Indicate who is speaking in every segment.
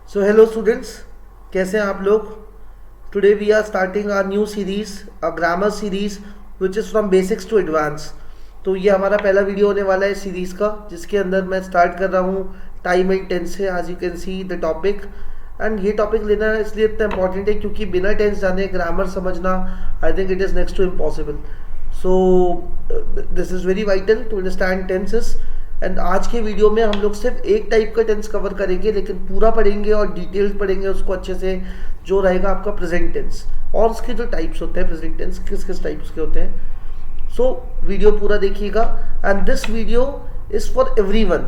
Speaker 1: So hello students, कैसे हैं आप लोग। Today we are starting our new series, a grammar series which is from basics to advance. तो ये हमारा पहला वीडियो होने वाला है सीरीज़ का, जिसके अंदर मैं स्टार्ट कर रहा हूँ टाइम एंड टेंस से। आज you can see the topic, and ये टॉपिक लेना इसलिए इतना इंपॉर्टेंट है क्योंकि बिना टेंस जाने ग्रामर समझना I think it is next to impossible. So this is very vital to understand tenses. And आज के वीडियो में हम लोग सिर्फ एक टाइप का टेंस कवर करेंगे, लेकिन पूरा पढ़ेंगे और डिटेल्स पढ़ेंगे उसको अच्छे से, जो रहेगा आपका प्रेजेंट टेंस और उसके जो टाइप्स होते हैं प्रेजेंट टेंस किस किस टाइप्स के होते हैं। सो वीडियो पूरा देखिएगा, and this video is for everyone.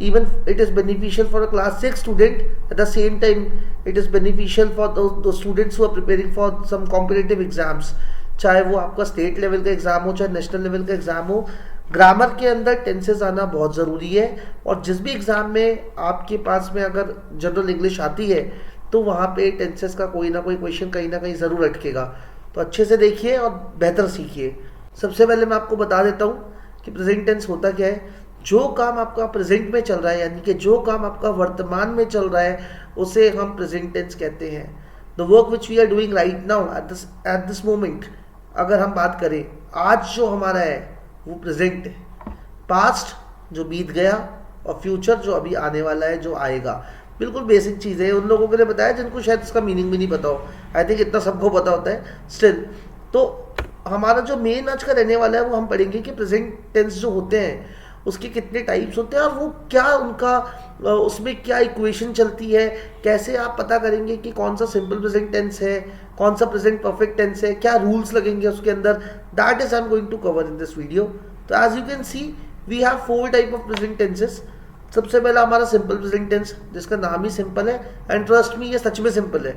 Speaker 1: Even it is beneficial for a class 6 student. At the same time, it is beneficial for those students who are preparing for some competitive exams. चाहे वो आपका state level का exam हो, चाहे national level का exam हो, grammar के अंदर टेंसेस आना बहुत ज़रूरी है। और जिस भी एग्जाम में आपके पास में अगर जनरल इंग्लिश आती है तो वहाँ पे टेंसेस का कोई ना कोई क्वेश्चन कहीं ना कहीं ज़रूर अटकेगा। तो अच्छे से देखिए और बेहतर सीखिए। सबसे पहले मैं आपको बता देता हूँ कि प्रेजेंट टेंस होता क्या है। जो काम आपका प्रेजेंट में चल रहा है, यानी कि जो काम आपका वर्तमान में चल रहा है, उसे हम प्रेजेंट टेंस कहते हैं। The work which we are doing right now at this moment, अगर हम बात करें आज जो हमारा है वो प्रेजेंट है, पास्ट जो बीत गया और फ्यूचर जो अभी आने वाला है, जो आएगा। बिल्कुल बेसिक चीज़ है, उन लोगों के लिए बताया जिनको शायद इसका मीनिंग भी नहीं पता हो। आई थिंक इतना सबको पता होता है स्टिल। तो हमारा जो मेन आज का रहने वाला है वो हम पढ़ेंगे कि प्रेजेंट टेंस जो होते हैं उसके कितने टाइप्स होते हैं और वो क्या उनका उसमें क्या इक्वेशन चलती है, कैसे आप पता करेंगे कि कौन सा सिंपल प्रेजेंट टेंस है, कौन सा प्रेजेंट परफेक्ट टेंस है, क्या रूल्स लगेंगे उसके अंदर। That is I am going to cover in this video. तो as you can see we have 4 type of present tenses. सबसे पहला हमारा सिंपल प्रेजेंट टेंस, जिसका नाम ही सिंपल है, एंड ट्रस्ट मी ये सच में सिंपल है।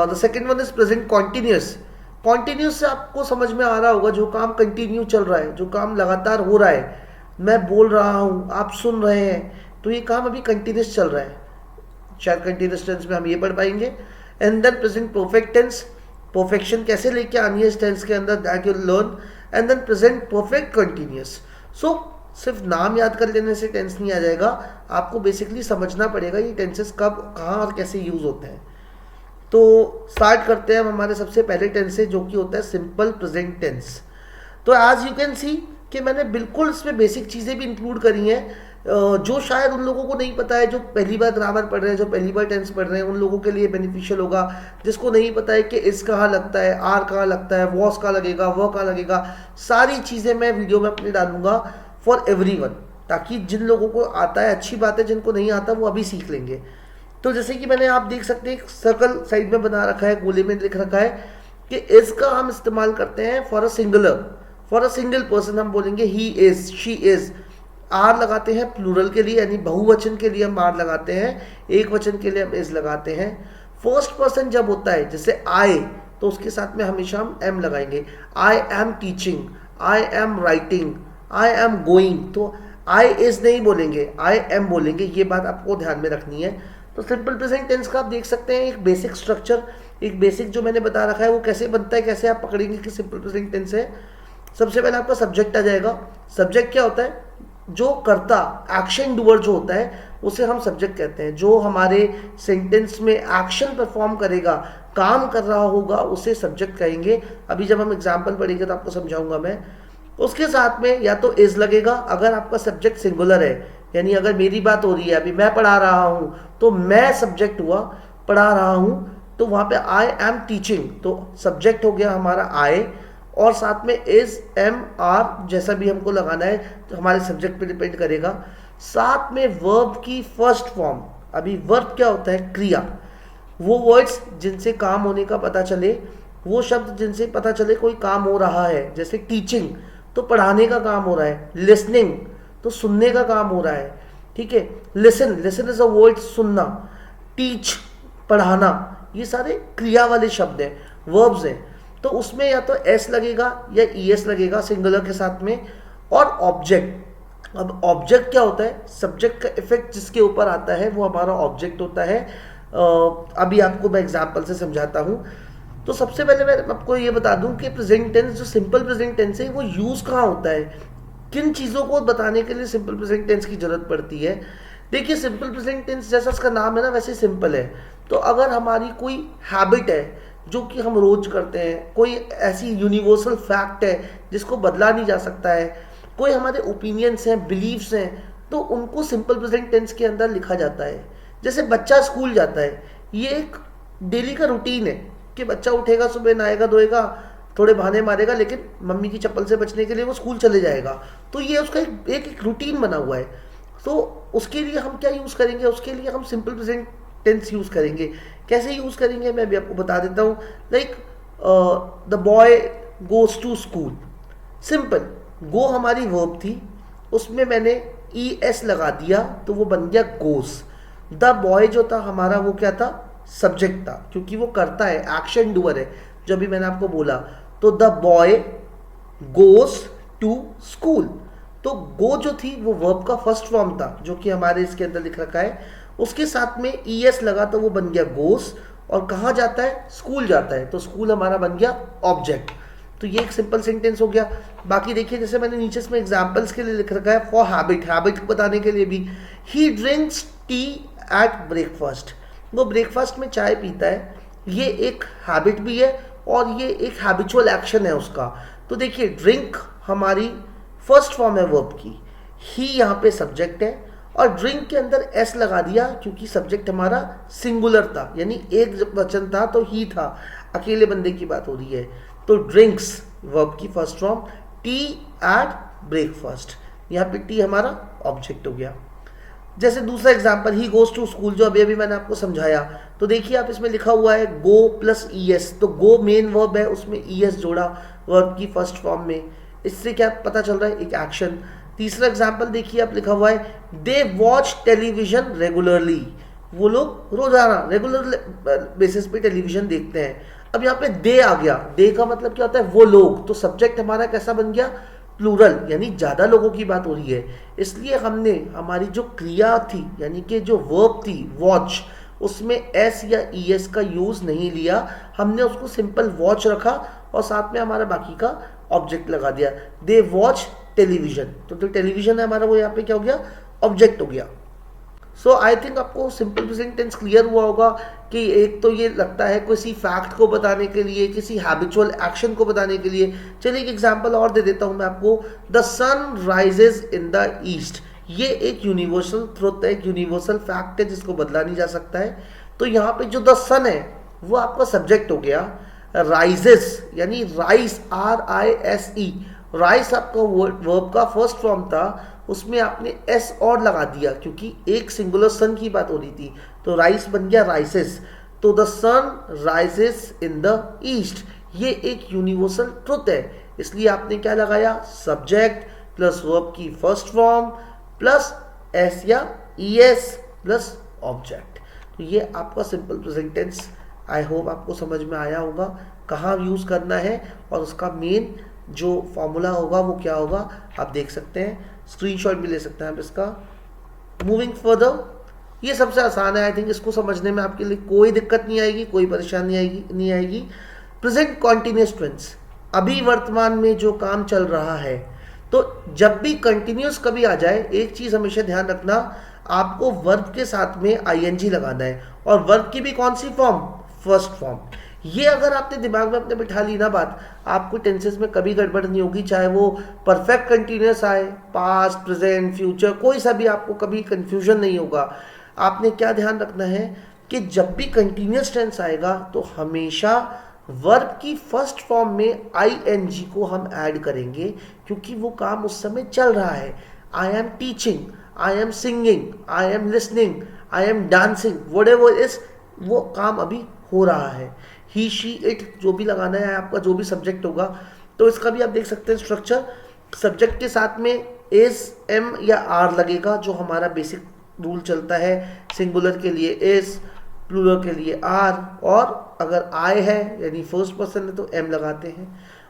Speaker 1: The second one is present continuous. Continuous से आपको समझ में आ रहा होगा जो काम कंटिन्यू चल रहा है, जो काम लगातार हो रहा है। मैं बोल रहा हूँ, आप सुन रहे हैं, तो ये काम अभी कंटिन्यूस चल रहा है। शायद कंटिन्यूस टेंस में हम ये पढ़ पाएंगे। And then present perfect tense, perfection कैसे लेके आनी है इस टेंस के अंदर, that you learn. And then present perfect continuous. So सिर्फ नाम याद कर लेने से टेंस नहीं आ जाएगा, आपको बेसिकली समझना पड़ेगा ये टेंसेस कब, कहाँ और कैसे यूज होते हैं। तो स्टार्ट करते हैं हम हमारे सबसे पहले टेंस से, जो कि होता है सिंपल प्रेजेंट टेंस। तो एज यू कैन सी कि मैंने बिल्कुल इसमें बेसिक चीज़ें भी इंक्लूड करी हैं जो शायद उन लोगों को नहीं पता है, जो पहली बार ग्रामर पढ़ रहे हैं, जो पहली बार टेंस पढ़ रहे हैं, उन लोगों के लिए बेनिफिशियल होगा। जिसको नहीं पता है कि इस कहाँ लगता है, आर कहाँ लगता है, वॉस कहाँ लगेगा, वह कहाँ लगेगा, सारी चीज़ें मैं वीडियो में अपने डालूंगा फॉर एवरीवन, ताकि जिन लोगों को आता है अच्छी बात है, जिनको नहीं आता वो अभी सीख लेंगे। तो जैसे कि मैंने आप देख सकते हैं एक सर्कल साइड में बना रखा है, गोले में लिख रखा है कि इसका हम इस्तेमाल करते हैं for a singular, for a single person हम बोलेंगे he is, she is. Are लगाते हैं प्लूरल के लिए, यानी बहुवचन के लिए हम आर लगाते हैं, एक वचन के लिए हम इज लगाते हैं। फर्स्ट पर्सन जब होता है जैसे आई, तो उसके साथ में हमेशा हम एम लगाएंगे। I am teaching, I am writing, I am going, तो आई इज नहीं बोलेंगे, आई एम बोलेंगे। ये बात आपको ध्यान में रखनी है। तो सिंपल प्रेजेंट टेंस का आप देख सकते हैं एक बेसिक स्ट्रक्चर, एक बेसिक जो मैंने बता रखा है वो कैसे बनता है, कैसे आप पकड़ेंगे कि सिंपल प्रेजेंट टेंस है। सबसे पहले आपका सब्जेक्ट आ जाएगा। सब्जेक्ट क्या होता है, जो कर्ता, एक्शन डूअर जो होता है उसे हम सब्जेक्ट कहते हैं। जो हमारे सेंटेंस में एक्शन परफॉर्म करेगा, काम कर रहा होगा, उसे सब्जेक्ट कहेंगे। अभी जब हम एग्जाम्पल पढ़ेंगे तो आपको समझाऊंगा मैं। उसके साथ में या तो इज लगेगा अगर आपका सब्जेक्ट सिंगुलर है, यानी अगर मेरी बात हो रही है, अभी मैं पढ़ा रहा हूँ तो मैं सब्जेक्ट हुआ, पढ़ा रहा हूँ, तो वहाँ पे आई एम टीचिंग, तो सब्जेक्ट हो गया हमारा आई, और साथ में इज, एम, आर जैसा भी हमको लगाना है तो हमारे सब्जेक्ट पे डिपेंड करेगा। साथ में वर्ब की फर्स्ट फॉर्म, अभी वर्ब क्या होता है, क्रिया। वो वर्ड्स जिनसे काम होने का पता चले, वो शब्द जिनसे पता चले कोई काम हो रहा है, जैसे टीचिंग तो पढ़ाने का काम हो रहा है, लिसनिंग तो सुनने का काम हो रहा है, ठीक है। Listen, listen is a word, सुनना। टीच, पढ़ाना, ये सारे क्रिया वाले शब्द हैं, वर्ब्स हैं। तो उसमें या तो एस लगेगा या ई एस लगेगा सिंगुलर के साथ में। और ऑब्जेक्ट, अब ऑब्जेक्ट क्या होता है, सब्जेक्ट का इफेक्ट जिसके ऊपर आता है वो हमारा ऑब्जेक्ट होता है। अभी आपको मैं एग्जांपल से समझाता हूँ। तो सबसे पहले मैं आपको ये बता दूं कि प्रेजेंट टेंस, जो सिंपल प्रेजेंट टेंस है, वो यूज़ कहाँ होता है, किन चीज़ों को बताने के लिए सिंपल प्रेजेंट टेंस की जरूरत पड़ती है। देखिए सिंपल प्रेजेंट टेंस जैसा इसका नाम है ना वैसे सिंपल है। तो अगर हमारी कोई हैबिट है जो कि हम रोज करते हैं, कोई ऐसी यूनिवर्सल फैक्ट है जिसको बदला नहीं जा सकता है, कोई हमारे ओपिनियंस हैं, बिलीव्स हैं, तो उनको सिंपल प्रेजेंट टेंस के अंदर लिखा जाता है। जैसे बच्चा स्कूल जाता है, ये एक डेली का रूटीन है कि बच्चा उठेगा, सुबह नहाएगा धोएगा, थोड़े बहाने मारेगा, लेकिन मम्मी की चप्पल से बचने के लिए वो स्कूल चले जाएगा। तो ये उसका एक रूटीन बना हुआ है। तो उसके लिए हम क्या यूज़ करेंगे, उसके लिए हम सिंपल प्रेजेंट टेंस यूज़ करेंगे। कैसे यूज़ करेंगे मैं भी आपको बता देता हूँ। Like the boy goes to school, simple, go हमारी वर्ब थी, उसमें मैंने ई एस लगा दिया तो वो बन गया गोस। द बॉय जो था हमारा वो क्या था, सब्जेक्ट था, क्योंकि वो करता है, एक्शन डूअर है, जो भी मैंने आपको बोला। तो the boy goes to school, तो गो जो थी वो वर्ब का फर्स्ट फॉर्म था जो कि हमारे इसके अंदर लिख रखा है, उसके साथ में ई एस लगा तो वो बन गया गोस। और कहाँ जाता है, स्कूल जाता है, तो स्कूल हमारा बन गया ऑब्जेक्ट। तो ये एक सिंपल सेंटेंस हो गया। बाकी देखिए जैसे मैंने नीचे इसमें एग्जांपल्स के लिए लिख रखा है, फॉर हैबिट, हैबिट बताने के लिए भी, he drinks tea at breakfast, वो ब्रेकफास्ट में चाय पीता है, ये एक हैबिट भी है और ये एक हैबिचुअल एक्शन है उसका। तो देखिए ड्रिंक हमारी फर्स्ट फॉर्म है वर्ब की, ही यहाँ पे सब्जेक्ट है, और ड्रिंक के अंदर एस लगा दिया क्योंकि सब्जेक्ट हमारा सिंगुलर था, यानी एक वचन था तो ही था, अकेले बंदे की बात हो रही है। तो ड्रिंक्स वर्ब की first form, tea at breakfast, यहाँ पे टी हमारा ऑब्जेक्ट हो गया। जैसे दूसरा example, he goes to school, जो अभी अभी मैंने आपको समझाया। तो देखिए आप इसमें लिखा हुआ है गो प्लस ई एस, तो गो मेन वर्ब है, उसमें ई एस जोड़ा वर्ब की फर्स्ट फॉर्म में, इससे क्या पता चल रहा है, एक एक्शन। तीसरा एग्जांपल देखिए आप लिखा हुआ है दे वॉच टेलीविजन रेगुलरली, वो लोग रोजाना रेगुलर बेसिस पे टेलीविजन देखते हैं। अब यहाँ पे दे आ गया, दे का मतलब क्या होता है, वो लोग, तो सब्जेक्ट हमारा कैसा बन गया, प्लूरल, यानी ज्यादा लोगों की बात हो रही है। इसलिए हमने हमारी जो क्रिया थी यानी कि जो वर्ब थी वॉच, उसमें एस या ई एस का यूज नहीं लिया, हमने उसको सिंपल वॉच रखा और साथ में हमारा बाकी का ऑब्जेक्ट लगा दिया, दे वॉच टेलीविजन, तो टेलीविजन है हमारा, वो यहाँ पे क्या हो गया, ऑब्जेक्ट हो गया। सो आई थिंक आपको सिंपल प्रेजेंट टेंस क्लियर हुआ होगा कि एक तो ये लगता है किसी फैक्ट को बताने के लिए, किसी हैबिचुअल एक्शन को बताने के लिए। चलिए एक एग्जांपल और दे देता हूं मैं आपको, the sun rises in the east, ये एक यूनिवर्सल ट्रुथ है, एक यूनिवर्सल फैक्ट है जिसको बदला नहीं जा सकता है। तो यहाँ पे जो द सन है वो आपका सब्जेक्ट हो गया, राइजेस यानी rice, are I S E, rice आपका वर्ब का फर्स्ट फॉर्म था, उसमें आपने एस और लगा दिया क्योंकि एक सिंगुलर सन की बात हो रही थी, तो राइस बन गया राइसेस। तो the sun rises in the east, ये एक यूनिवर्सल ट्रुथ है, इसलिए आपने क्या लगाया, सब्जेक्ट प्लस वर्ब की फर्स्ट फॉर्म प्लस एस या ई एस प्लस ऑब्जेक्ट। तो ये आपका simple present tense, I hope आपको समझ में आया होगा कहाँ यूज करना है और उसका मेन जो फॉर्मूला होगा वो क्या होगा, आप देख सकते हैं, स्क्रीनशॉट भी ले सकते हैं आप इसका। मूविंग फर्दर, ये सबसे आसान है, आई थिंक इसको समझने में आपके लिए कोई दिक्कत नहीं आएगी, कोई परेशानी नहीं आएगी। प्रेजेंट कॉन्टिन्यूस टेंस, अभी वर्तमान में जो काम चल रहा है, तो जब भी कंटिन्यूस कभी आ जाए, एक चीज हमेशा ध्यान रखना, आपको वर्ब के साथ में आईएनजी लगाना है, और वर्ब की भी कौन सी फॉर्म, फर्स्ट फॉर्म। ये अगर आपने दिमाग में अपने बिठा ली ना बात, आपको टेंसेस में कभी गड़बड़ नहीं होगी, चाहे वो परफेक्ट कंटिन्यूस आए, पास्ट प्रेजेंट फ्यूचर, कोई सा भी आपको कभी कंफ्यूजन नहीं होगा। आपने क्या ध्यान रखना है कि जब भी कंटिन्यूस टेंस आएगा तो हमेशा वर्ब की फर्स्ट फॉर्म में आईएनजी को हम ऐड करेंगे, क्योंकि वो काम उस समय चल रहा है। I am teaching, I am singing, I am listening, I am dancing, whatever is, वो काम अभी हो रहा है। ही शी इट जो भी लगाना है आपका, जो भी सब्जेक्ट होगा, तो इसका भी आप देख सकते हैं स्ट्रक्चर, सब्जेक्ट के साथ में एस एम या आर लगेगा, जो हमारा बेसिक रूल चलता है, सिंगुलर के लिए एस, प्लूरल के लिए आर, और अगर आई है यानी फर्स्ट पर्सन है तो एम लगाते हैं।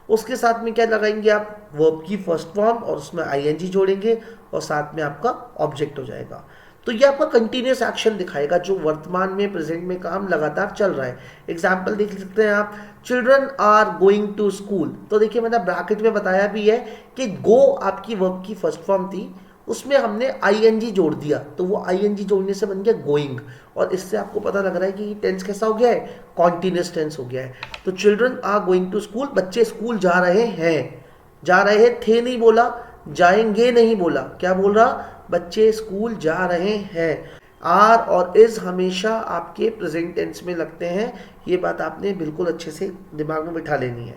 Speaker 1: उसके साथ में क्या लगाएंगे आप, वर्ब की फर्स्ट फॉर्म और उसमें आईएनजी जोड़ेंगे और साथ में आपका ऑब्जेक्ट हो जाएगा। तो ये आपका कंटिन्यूस एक्शन दिखाएगा जो वर्तमान में प्रेजेंट में काम लगातार चल रहा है। एग्जाम्पल देख सकते हैं आप, children are going to school, तो देखिए मैंने ब्रैकेट में बताया भी है कि गो आपकी वर्ब की फर्स्ट फॉर्म थी, उसमें हमने आईएनजी जोड़ दिया, तो वो आईएनजी जोड़ने से बन गया गोइंग, और इससे आपको पता लग रहा है कि टेंस कैसा हो गया है, कॉन्टिन्यूअस हो गया है। तो children are going to school, बच्चे स्कूल जा रहे हैं, जा रहे थे नहीं बोला, जाएंगे नहीं बोला, क्या बोल रहा, बच्चे स्कूल जा रहे हैं। आर और इज हमेशा आपके प्रेजेंट टेंस में लगते हैं, ये बात आपने बिल्कुल अच्छे से दिमाग में बिठा लेनी है।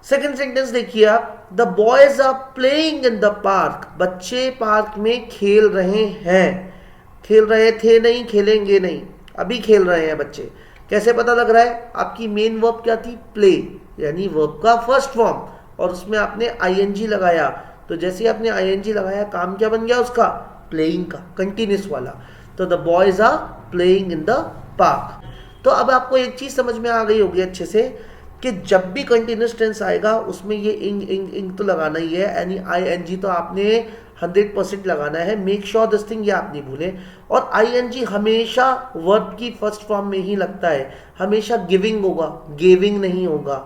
Speaker 1: सेकेंड सेंटेंस देखिए आप, the boys are playing in the park, बच्चे पार्क में खेल रहे हैं, खेल रहे थे नहीं, खेलेंगे नहीं, अभी खेल रहे हैं बच्चे। कैसे पता लग रहा है, आपकी मेन वर्ब क्या थी, प्ले, यानी वर्ब का फर्स्ट फॉर्म, और उसमें आपने आईएनजी लगाया, तो जैसे आपने आईएनजी लगाया काम क्या बन गया उसका, प्लेइंग का, कंटिन्यूस वाला। तो the boys are playing in the park. तो अब आपको एक चीज समझ में आ गई होगी अच्छे से कि जब भी कंटिन्यूस टेंस आएगा उसमें ये इंग तो लगाना ही है, यानी आईएनजी तो आपने 100% लगाना है। मेक श्योर दिस थिंग, ये आप नहीं भूलें। और आईएनजी हमेशा वर्ब की फर्स्ट फॉर्म में ही लगता है, हमेशा गिविंग होगा, गेविंग नहीं होगा,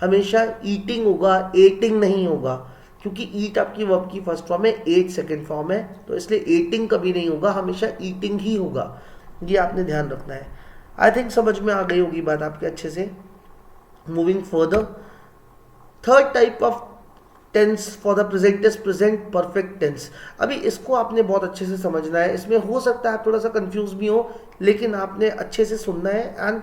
Speaker 1: हमेशा ईटिंग होगा, एटिंग नहीं होगा, क्योंकि ईट आपकी वर्ब की फर्स्ट फॉर्म है, एट सेकंड फॉर्म है, तो इसलिए एटिंग कभी नहीं होगा, हमेशा ईटिंग ही होगा। ये आपने ध्यान रखना है। आई थिंक समझ में आ गई होगी बात आपके अच्छे से। Moving further, third type of tense for the present is present perfect tense. अभी इसको आपने बहुत अच्छे से समझना है, इसमें हो सकता है आप थोड़ा सा कंफ्यूज भी हो, लेकिन आपने अच्छे से सुनना है and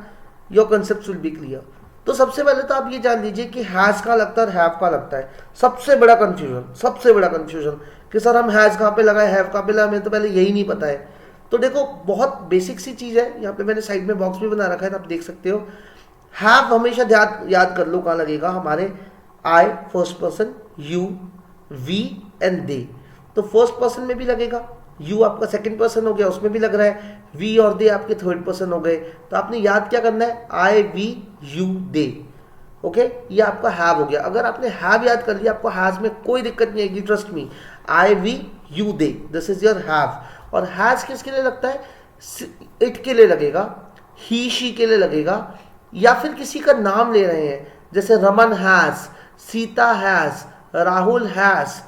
Speaker 1: your concept will be clear. तो सबसे पहले तो आप ये जान लीजिए कि हैज का लगता है और हैव का लगता है। सबसे बड़ा कंफ्यूजन कि सर हम हैज कहाँ पे लगाए, हैव कहाँ पे लगाए, हमें तो पहले यही नहीं पता है। तो देखो बहुत बेसिक सी चीज़ है, यहाँ पे मैंने साइड में बॉक्स भी बना रखा है, तो आप देख सकते हो। हैव हमेशा याद कर लो कहाँ लगेगा, हमारे I first person, you, we and they. तो फर्स्ट पर्सन में भी लगेगा, यू आपका सेकंड पर्सन हो गया उसमें भी लग रहा है, वी और दे आपके थर्ड पर्सन हो गए। तो आपने याद क्या करना है, आई वी यू दे, ओके, ये आपका हैव हो गया। अगर आपने हैव याद कर लिया आपको हैज में कोई दिक्कत नहीं आएगी, trust me. I we you they, this is your have. और हैज किसके लिए लगता है, इट के लिए लगेगा, ही शी के लिए लगेगा, या फिर किसी का नाम ले रहे हैं, जैसे Raman has, Sita has, Rahul has,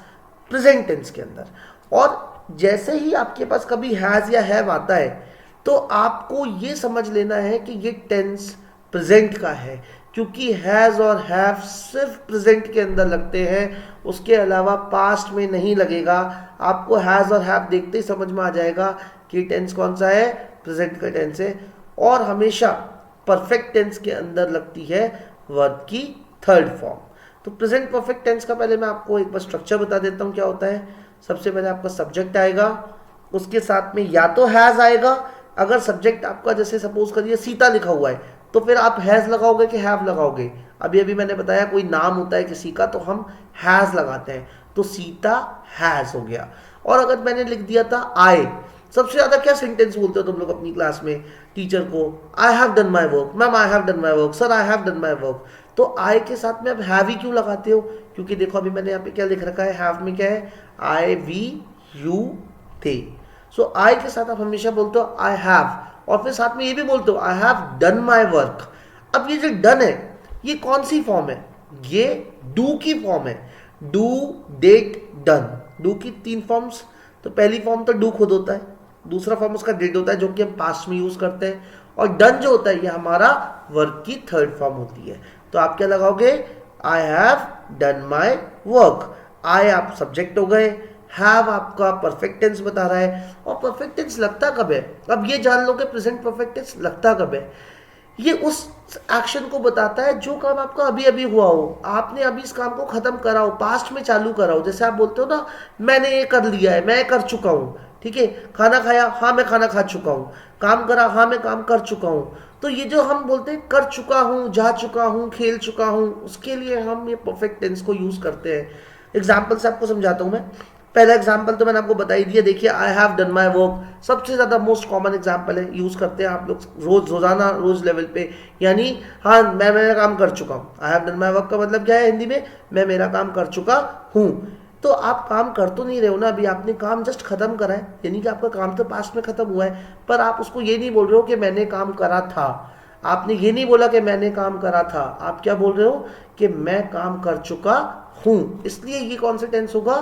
Speaker 1: present tense के अंदर। और जैसे ही आपके पास कभी हैज या हैव आता है तो आपको ये समझ लेना है कि ये टेंस प्रेजेंट का है, क्योंकि हैज और हैव सिर्फ प्रेजेंट के अंदर लगते हैं, उसके अलावा पास्ट में नहीं लगेगा। आपको हैज और हैव देखते ही समझ में आ जाएगा कि टेंस कौन सा है, प्रेजेंट का टेंस है। और हमेशा परफेक्ट टेंस के अंदर लगती है वर्ब की थर्ड फॉर्म। तो प्रेजेंट परफेक्ट टेंस का पहले मैं आपको एक बार स्ट्रक्चर बता देता हूँ क्या होता है। सबसे पहले आपका सब्जेक्ट आएगा, उसके साथ में या तो हैज आएगा, अगर सब्जेक्ट आपका जैसे सपोज करिए सीता लिखा हुआ है तो फिर आप हैज लगाओगे कि हैव लगाओगे। अभी मैंने बताया कोई नाम होता है किसी का तो हम हैज लगाते हैं, तो सीता हैज हो गया। और अगर मैंने लिख दिया था आई, सबसे ज्यादा क्या सेंटेंस बोलते हो तुम लोग अपनी क्लास में टीचर को, आई have done my work, ma'am I have done my work, sir I have done my work. तो आई के साथ में अब हैव ही क्यों लगाते हो, क्योंकि देखो अभी मैंने यहाँ पे क्या लिख रखा है, हैव में क्या है, आई वी यू दे। सो आई के साथ आप हमेशा बोलते हो आई हैव, और फिर साथ में ये भी बोलते हो आई हैव डन माई वर्क। अब ये जो डन है ये कौन सी फॉर्म है, ये डू की फॉर्म है, डू डेट डन। डू की 3 फॉर्म्स, तो पहली फॉर्म तो डू खुद होता है, दूसरा फॉर्म उसका डिड होता है जो कि हम पास्ट में यूज करते हैं, और डन जो होता है ये हमारा वर्क की थर्ड फॉर्म होती है। तो आप क्या लगाओगे, I have done my work. I आप सब्जेक्ट हो गए, हैव आपका परफेक्ट टेंस बता रहा है। और परफेक्ट टेंस लगता कब है, अब ये जान लो कि प्रेजेंट परफेक्ट टेंस लगता कब है। ये उस एक्शन को बताता है जो काम आपका अभी अभी हुआ हो, आपने अभी इस काम को खत्म करा हो, पास्ट में चालू करा हो। जैसे आप बोलते हो ना, मैंने ये कर लिया है, मैं कर चुका हूँ, ठीक है। खाना खाया, हाँ मैं खाना खा चुका हूँ। काम करा, हाँ मैं काम कर चुका हूँ। तो ये जो हम बोलते हैं कर चुका हूँ, जा चुका हूँ, खेल चुका हूँ, उसके लिए हम ये परफेक्ट टेंस को यूज करते हैं। एग्जाम्पल से आपको समझाता हूँ मैं। पहला एग्जाम्पल तो मैंने आपको बता ही दिया, देखिए आई हैव डन माई वर्क सबसे ज्यादा मोस्ट कॉमन एग्जाम्पल है, यूज करते हैं आप लोग रोजाना रोज लेवल पे। यानी हाँ मैं मेरा काम कर चुका हूँ। आई हैव डन माई वर्क का मतलब क्या है हिंदी में, मैं मेरा काम कर चुका हूँ। तो आप काम कर तो नहीं रहे हो ना, अभी आपने काम जस्ट खत्म करा है, यानी कि आपका काम तो पास्ट में खत्म हुआ है, पर आप उसको ये नहीं बोल रहे हो कि मैंने काम करा था। आपने ये नहीं बोला कि मैंने काम करा था, आप क्या बोल रहे हो कि मैं काम कर चुका हूं। इसलिए ये कौन सा टेंस होगा,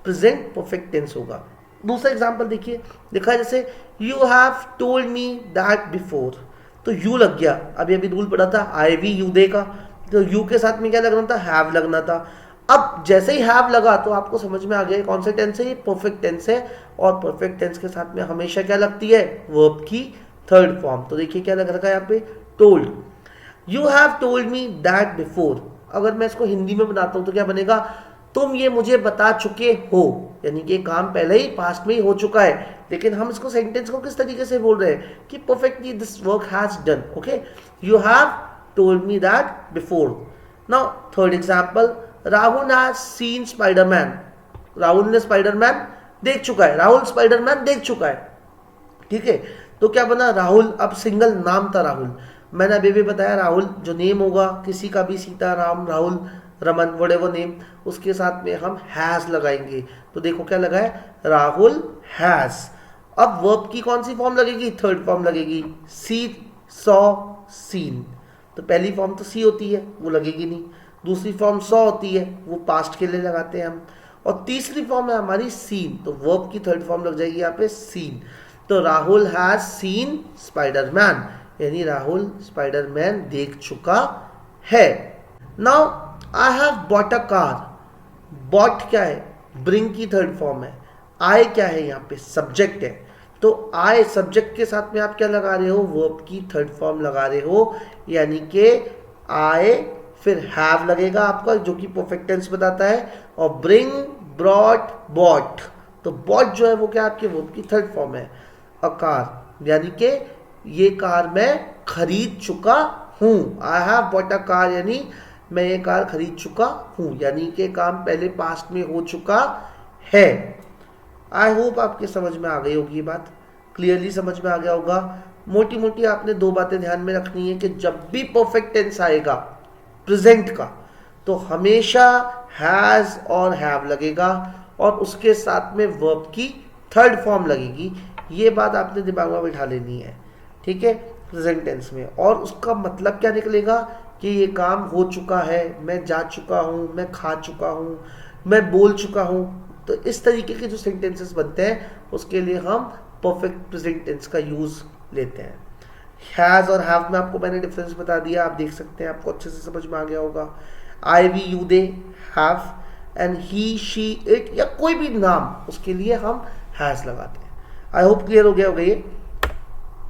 Speaker 1: प्रेजेंट परफेक्ट टेंस होगा। दूसरा एग्जाम्पल देखिए, लिखा है जैसे you have told me that before, तो यू लग गया, अभी अभी रूल पड़ा था आई वी यू दे का, तो यू के साथ में क्या लगना था, हैव लगना था। अब जैसे ही हैव लगा तो आपको समझ में आ गया कौन से टेंस है, ये परफेक्ट टेंस है, और परफेक्ट टेंस के साथ में हमेशा क्या लगती है, वर्ब की थर्ड फॉर्म। तो देखिए क्या लग रखा है यहाँ पे, told. You have told me that before, अगर मैं इसको हिंदी में बनाता हूं तो क्या बनेगा, तुम ये मुझे बता चुके हो, यानी कि काम पहले ही पास्ट में ही हो चुका है, लेकिन हम इसको सेंटेंस को किस तरीके से बोल रहे हैं कि perfectly this work has done. Okay, you have told me that before. Now third example, Rahul has seen Spiderman, Rahul ने स्पाइडरमैन देख चुका है, राहुल स्पाइडरमैन देख चुका है, ठीक है। तो क्या बना, राहुल अब सिंगल नाम था राहुल, मैंने अभी भी बताया राहुल जो नेम होगा किसी का भी, सीताराम, राहुल, रमन, व्हाटएवर नेम, उसके साथ में हम हैज लगाएंगे। तो देखो क्या लगा है, राहुल हैज। अब वर्ब की कौन सी फॉर्म लगेगी, थर्ड फॉर्म लगेगी, सी, सॉ, सीन। तो पहली फॉर्म तो सी होती है, वो लगेगी नहीं। दूसरी फॉर्म सॉ होती है, वो पास्ट के लिए लगाते हैं हम। और तीसरी फॉर्म है हमारी सीन, तो वर्ब की थर्ड फॉर्म लग जाएगी यहाँ पे सीन। तो राहुल हैज सीन स्पाइडरमैन, यानी राहुल स्पाइडरमैन देख चुका है। Now I have bought a car, bought क्या है, ब्रिंग की थर्ड फॉर्म है, आई क्या है यहाँ पे, सब्जेक्ट है। तो आई सब्जेक्ट के साथ में आप क्या लगा रहे हो, वर्ब की थर्ड फॉर्म लगा रहे हो, यानी कि आई फिर हैव लगेगा आपका जो कि परफेक्ट टेंस बताता है, और ब्रिंग, ब्रॉट, बॉट। तो बॉट जो है वो क्या आपके वर्ब की थर्ड फॉर्म है। अ कार यानी कि ये कार मैं खरीद चुका हूं, आई हैव बॉट अ कार यानी मैं ये कार खरीद चुका हूं, यानी कि काम पहले पास्ट में हो चुका है। आई होप आपके समझ में आ गई होगी ये बात, क्लियरली समझ में आ गया होगा। मोटी मोटी आपने दो बातें ध्यान में रखनी है कि जब भी परफेक्ट टेंस आएगा प्रेजेंट का, तो हमेशा हैज और हैव लगेगा, और उसके साथ में वर्ब की थर्ड फॉर्म लगेगी। ये बात आपने दिमाग में बिठा लेनी है, ठीक है, प्रेजेंट टेंस में। और उसका मतलब क्या निकलेगा कि ये काम हो चुका है, मैं जा चुका हूँ, मैं खा चुका हूँ, मैं बोल चुका हूँ। तो इस तरीके के जो सेंटेंसेस बनते हैं उसके लिए हम परफेक्ट प्रेजेंट टेंस का यूज लेते हैं। हैज और हैव में आपको मैंने डिफरेंस बता दिया, आप देख सकते हैं, आपको अच्छे से समझ में आ गया होगा। I, we, you, they, have, and he, she, it या कोई भी नाम, उसके लिए हम हैज लगाते हैं। आई होप क्लियर हो गया होगा ये।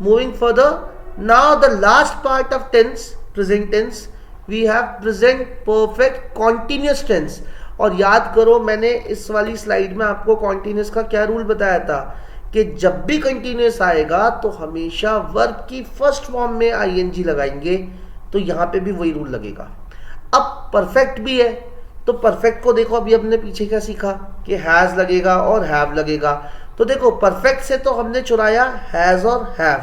Speaker 1: Moving further, now the last part of tense, present tense, we have present perfect continuous tense. और याद करो मैंने इस वाली स्लाइड में आपको कॉन्टिन्यूअस का क्या रूल बताया था कि जब भी कंटिन्यूअस आएगा तो हमेशा वर्ब की फर्स्ट फॉर्म में आईएनजी लगाएंगे, तो यहां पे भी वही रूल लगेगा। अब परफेक्ट भी है, तो परफेक्ट को देखो अभी हमने पीछे क्या सीखा कि हैज लगेगा और हैव लगेगा। तो देखो परफेक्ट से तो हमने चुराया हैज और हैव,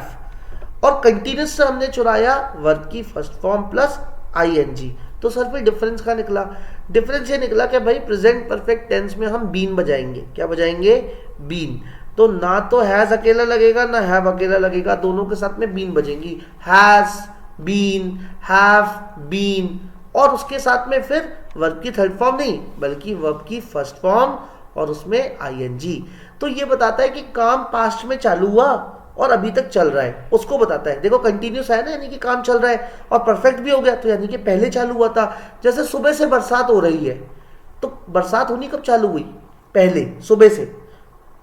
Speaker 1: और कंटिन्यूअस से हमने चुराया वर्ब की फर्स्ट फॉर्म प्लस आईएनजी। तो सर फिर डिफरेंस का निकला, डिफरेंस ये निकला कि भाई प्रेजेंट परफेक्ट टेंस में हम बीन बजाएंगे। क्या बजाएंगे? बीन। तो ना तो हैज अकेला लगेगा ना हैव अकेला लगेगा, दोनों के साथ में बीन बजेंगी। हैज बीन, हैव बीन, और उसके साथ में फिर वर्ब की थर्ड फॉर्म नहीं बल्कि वर्ब की फर्स्ट फॉर्म और उसमें आईएनजी। तो ये बताता है कि काम पास्ट में चालू हुआ और अभी तक चल रहा है, उसको बताता है। देखो कंटिन्यूस है ना, यानी कि काम चल रहा है, और परफेक्ट भी हो गया तो यानी कि पहले चालू हुआ था। जैसे सुबह से बरसात हो रही है, तो बरसात होनी कब चालू हुई? पहले, सुबह से,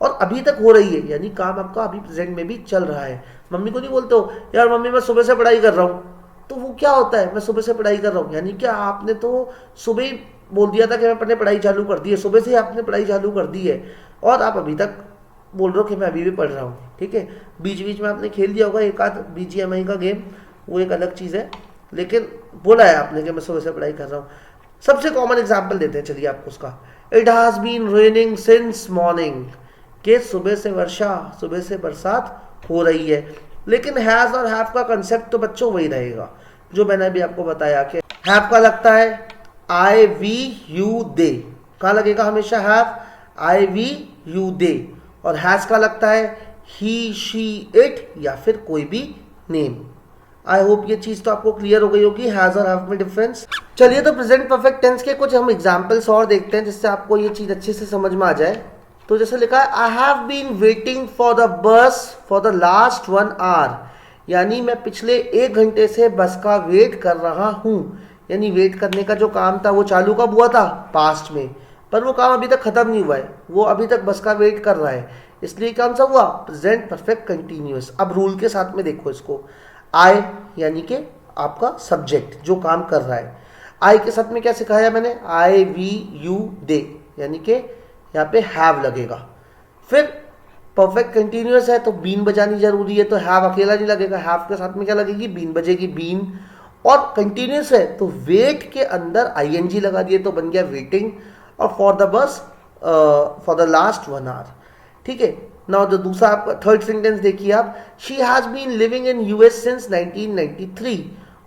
Speaker 1: और अभी तक हो रही है, यानी काम आपका अभी प्रेजेंट में भी चल रहा है। मम्मी को नहीं बोलते हो यार मम्मी मैं सुबह से पढ़ाई कर रहा हूँ, तो वो क्या होता है मैं सुबह से पढ़ाई कर रहा हूँ, यानी कि आपने तो सुबह ही बोल दिया था कि मैं पढ़ाई चालू कर दी है, सुबह से ही आपने पढ़ाई चालू कर दी है, और आप अभी तक बोल रहे हो कि मैं अभी भी पढ़ रहा हूँ। ठीक है, बीच बीच में आपने खेल दिया होगा एक आध BGMI का गेम, वो एक अलग चीज़ है, लेकिन बोला है आपने कि मैं सुबह से पढ़ाई कर रहा हूँ। सबसे कॉमन एग्जाम्पल देते हैं चलिए आपको उसका। It has been raining since morning, कि सुबह से वर्षा, सुबह से बरसात हो रही है। लेकिन हैज़ और हैव का कंसेप्ट तो बच्चों वही रहेगा जो मैंने अभी आपको बताया कि हैव का लगता है आई, वी, यू, दे। कहाँ लगेगा हमेशा हैव? आई, वी, यू, दे। और हैज का लगता है ही, शी, इट या फिर कोई भी नेम। आई होप ये चीज तो आपको क्लियर हो गई होगी हैज और हैव में डिफरेंस। चलिए तो प्रेजेंट परफेक्ट टेंस के कुछ हम एग्जांपल्स और देखते हैं जिससे आपको ये चीज अच्छे से समझ में आ जाए। तो जैसे लिखा है I have been waiting for the bus for the last 1 hour, यानी मैं पिछले 1 घंटे से बस का वेट कर रहा हूँ। यानी वेट करने का जो काम था वो चालू कब हुआ था? पास्ट में, पर वो काम अभी तक खत्म नहीं हुआ है, वो अभी तक बस का वेट कर रहा है, इसलिए कौन सा हुआ? Present perfect continuous. अब रूल के साथ में देखो इसको, आई यानी कि आपका सब्जेक्ट जो काम कर रहा है, आई के साथ में क्या सिखाया मैंने? आई वी यू दे, यानी कि यहाँ पे हैव लगेगा। फिर परफेक्ट कंटिन्यूअस है तो बीन बजानी जरूरी है, तो हैव अकेला नहीं लगेगा, हैव के साथ में क्या लगेगी? बीन बजेगी, बीन। और कंटिन्यूअस है तो वेट के अंदर आईएनजी लगा दिए तो बन गया वेटिंग, और for the bus for the last 1 hour. ठीक है, नाउ जो दूसरा आपका थर्ड सेंटेंस देखिए आप, she has been living in US since 1993,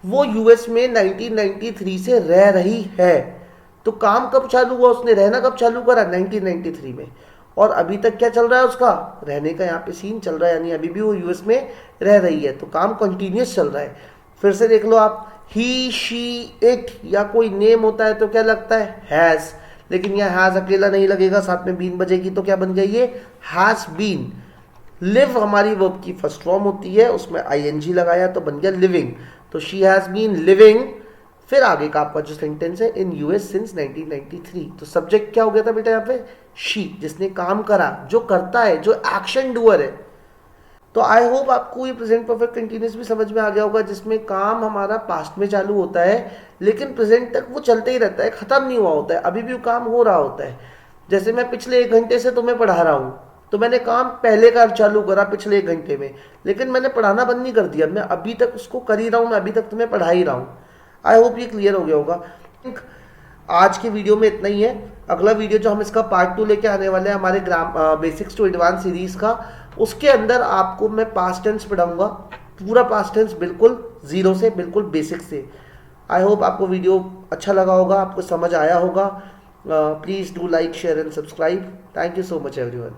Speaker 1: वो यूएस में 1993 से रह रही है। तो काम कब चालू हुआ? उसने रहना कब चालू करा? 1993 में। और अभी तक क्या चल रहा है उसका? रहने का यहाँ पे सीन चल रहा है, यानी अभी भी वो यूएस में रह रही है, तो काम कंटिन्यूस चल रहा है। फिर से देख लो आप, ही शी इट या कोई नेम होता है तो क्या लगता है? हैज, लेकिन यहाँ हैज अकेला नहीं लगेगा, साथ में बीन बजेगी, तो क्या बन गई ये? Has been. लिव हमारी वर्ब की फर्स्ट फॉर्म होती है, उसमें आईएनजी लगाया तो बन गया लिविंग, तो शी हैज बीन लिविंग। फिर आगे का आपका जो सेंटेंस है, इन यूएस सिंस 1993, तो सब्जेक्ट क्या हो गया था बेटा यहाँ पे? शी, जिसने काम करा, जो करता है, जो एक्शन डूअर है। तो आई होप आपको ये प्रेजेंट परफेक्ट कंटिन्यूअस भी समझ में आ गया होगा, जिसमें काम हमारा पास्ट में चालू होता है लेकिन प्रेजेंट तक वो चलते ही रहता है, खत्म नहीं हुआ होता है, अभी भी काम हो रहा होता है। जैसे मैं पिछले 1 घंटे से तुम्हें पढ़ा रहा हूँ, तो मैंने काम पहले का चालू करा पिछले 1 घंटे में, लेकिन मैंने पढ़ाना बंद नहीं कर दिया, मैं अभी तक उसको कर ही रहा हूँ, मैं अभी तक तुम्हें पढ़ा ही रहा हूँ। आई होप ये क्लियर हो गया होगा। आज के वीडियो में इतना ही है। अगला वीडियो जो हम इसका पार्ट 2 लेके आने वाले हैं हमारे बेसिक्स टू एडवांस सीरीज का, उसके अंदर आपको मैं पास्ट टेंस पढ़ाऊंगा, पूरा पास्ट टेंस बिल्कुल जीरो से, बिल्कुल बेसिक से। आई होप आपको वीडियो अच्छा लगा होगा, आपको समझ आया होगा। Please do like, share and subscribe. Thank you so much everyone.